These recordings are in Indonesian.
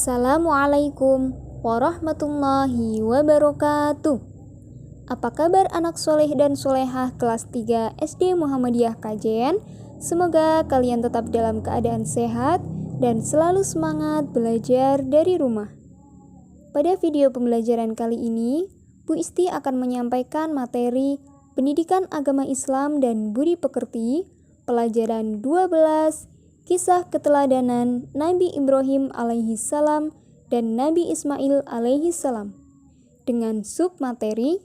Assalamualaikum warahmatullahi wabarakatuh. Apa kabar anak soleh dan solehah kelas 3 SD Muhammadiyah Kajen? Semoga kalian tetap dalam keadaan sehat dan selalu semangat belajar dari rumah. Pada video pembelajaran kali ini, Bu Isti akan menyampaikan materi Pendidikan Agama Islam dan Budi Pekerti, pelajaran 12, Kisah Keteladanan Nabi Ibrahim alaihissalam dan Nabi Ismail alaihissalam, dengan submateri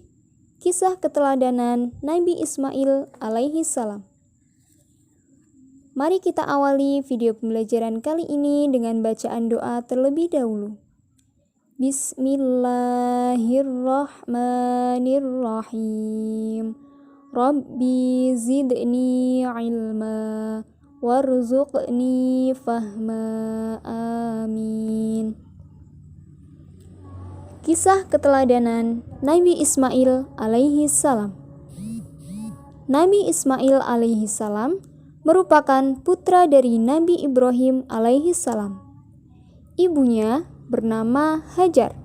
Kisah Keteladanan Nabi Ismail alaihissalam. Mari kita awali video pembelajaran kali ini dengan bacaan doa terlebih dahulu. Bismillahirrahmanirrahim. Rabbi zidni ilma warzuqni fahma, amin. Kisah Keteladanan Nabi Ismail alaihissalam. Nabi Ismail alaihissalam merupakan putra dari Nabi Ibrahim alaihissalam. Ibunya bernama Hajar.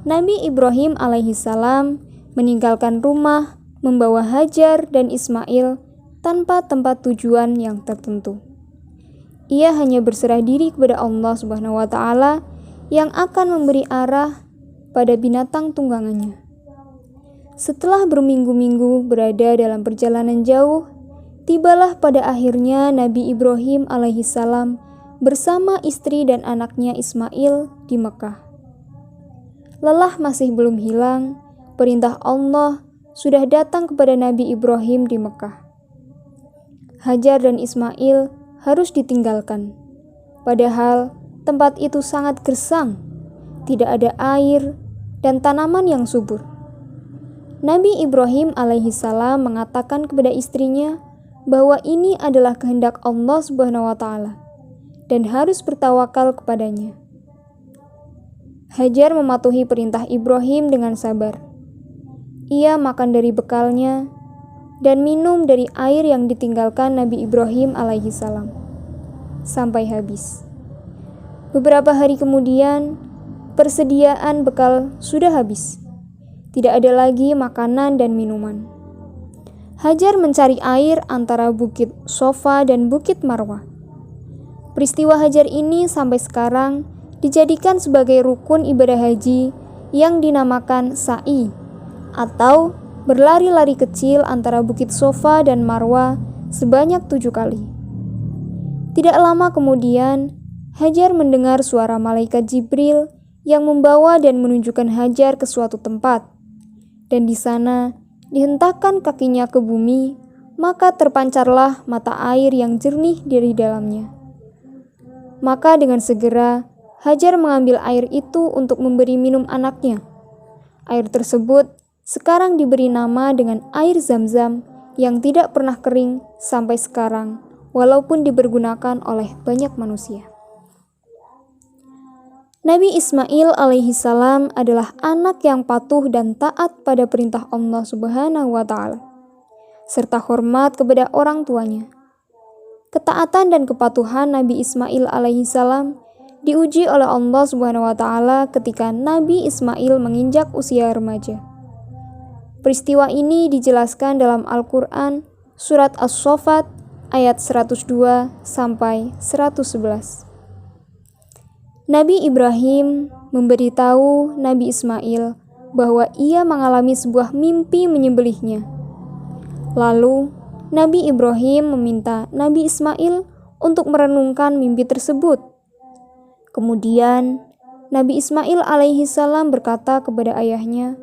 Nabi Ibrahim alaihissalam meninggalkan rumah, membawa Hajar dan Ismail tanpa tempat tujuan yang tertentu. Ia hanya berserah diri kepada Allah Subhanahu wa Ta'ala yang akan memberi arah pada binatang tunggangannya. Setelah berminggu-minggu berada dalam perjalanan jauh, tibalah pada akhirnya Nabi Ibrahim alaihissalam bersama istri dan anaknya Ismail di Mekah. Lelah masih belum hilang, perintah Allah sudah datang kepada Nabi Ibrahim di Mekah. Hajar dan Ismail harus ditinggalkan. Padahal tempat itu sangat gersang, tidak ada air dan tanaman yang subur. Nabi Ibrahim alaihissalam mengatakan kepada istrinya bahwa ini adalah kehendak Allah Subhanahu wa Ta'ala dan harus bertawakal kepadanya. Hajar mematuhi perintah Ibrahim dengan sabar. Ia makan dari bekalnya dan minum dari air yang ditinggalkan Nabi Ibrahim alaihissalam sampai habis. Beberapa hari kemudian, persediaan bekal sudah habis. Tidak ada lagi makanan dan minuman. Hajar mencari air antara Bukit Sofa dan Bukit Marwah. Peristiwa Hajar ini sampai sekarang dijadikan sebagai rukun ibadah haji yang dinamakan sa'i atau berlari-lari kecil antara Bukit Sofa dan Marwah sebanyak 7 kali. Tidak lama kemudian, Hajar mendengar suara malaikat Jibril yang membawa dan menunjukkan Hajar ke suatu tempat. Dan di sana, dihentakkan kakinya ke bumi, maka terpancarlah mata air yang jernih dari dalamnya. Maka dengan segera, Hajar mengambil air itu untuk memberi minum anaknya. Air tersebut sekarang diberi nama dengan air Zam-Zam yang tidak pernah kering sampai sekarang, walaupun dipergunakan oleh banyak manusia. Nabi Ismail alaihissalam adalah anak yang patuh dan taat pada perintah Allah Subhanahu wa Ta'ala, serta hormat kepada orang tuanya. Ketaatan dan kepatuhan Nabi Ismail alaihissalam diuji oleh Allah Subhanahu wa Ta'ala ketika Nabi Ismail menginjak usia remaja. Peristiwa ini dijelaskan dalam Al-Quran, Surat As-Saffat, ayat 102 sampai 111. Nabi Ibrahim memberitahu Nabi Ismail bahwa ia mengalami sebuah mimpi menyembelihnya. Lalu, Nabi Ibrahim meminta Nabi Ismail untuk merenungkan mimpi tersebut. Kemudian, Nabi Ismail alaihissalam berkata kepada ayahnya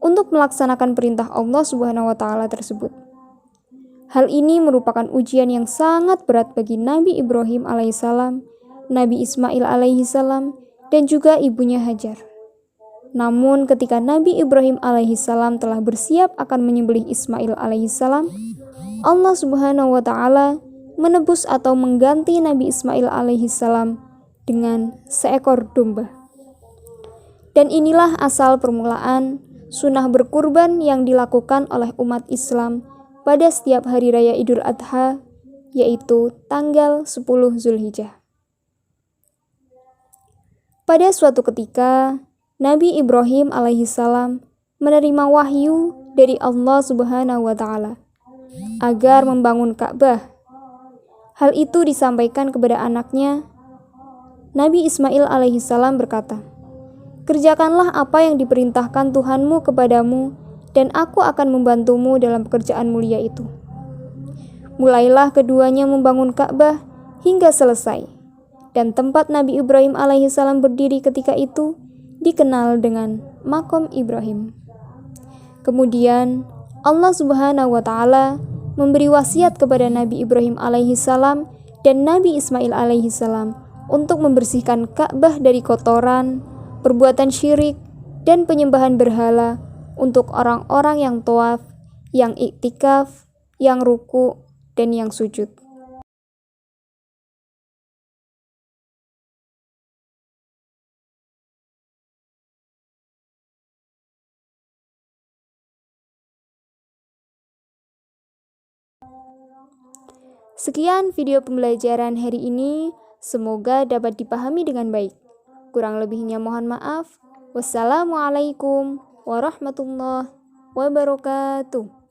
untuk melaksanakan perintah Allah Subhanahu wa Ta'ala tersebut. Hal ini merupakan ujian yang sangat berat bagi Nabi Ibrahim alaihissalam, Nabi Ismail alaihissalam, dan juga ibunya Hajar. Namun ketika Nabi Ibrahim alaihissalam telah bersiap akan menyembelih Ismail alaihissalam, Allah Subhanahu wa Ta'ala menebus atau mengganti Nabi Ismail alaihissalam dengan seekor domba. Dan inilah asal permulaan sunnah berkurban yang dilakukan oleh umat Islam pada setiap hari raya Idul Adha, yaitu tanggal 10 Zulhijjah. Pada suatu ketika, Nabi Ibrahim alaihissalam menerima wahyu dari Allah Subhanahu wa Ta'ala agar membangun Ka'bah. Hal itu disampaikan kepada anaknya. Nabi Ismail alaihissalam berkata, "Kerjakanlah apa yang diperintahkan Tuhanmu kepadamu, dan aku akan membantumu dalam pekerjaan mulia itu." Mulailah keduanya membangun Ka'bah hingga selesai, dan tempat Nabi Ibrahim alaihissalam berdiri ketika itu dikenal dengan Maqam Ibrahim. Kemudian Allah Subhanahu wa Ta'ala memberi wasiat kepada Nabi Ibrahim alaihissalam dan Nabi Ismail alaihissalam untuk membersihkan Ka'bah dari kotoran, perbuatan syirik, dan penyembahan berhala untuk orang-orang yang tawaf, yang iktikaf, yang ruku, dan yang sujud. Sekian video pembelajaran hari ini, semoga dapat dipahami dengan baik. Kurang lebihnya mohon maaf. Wassalamualaikum warahmatullahi wabarakatuh.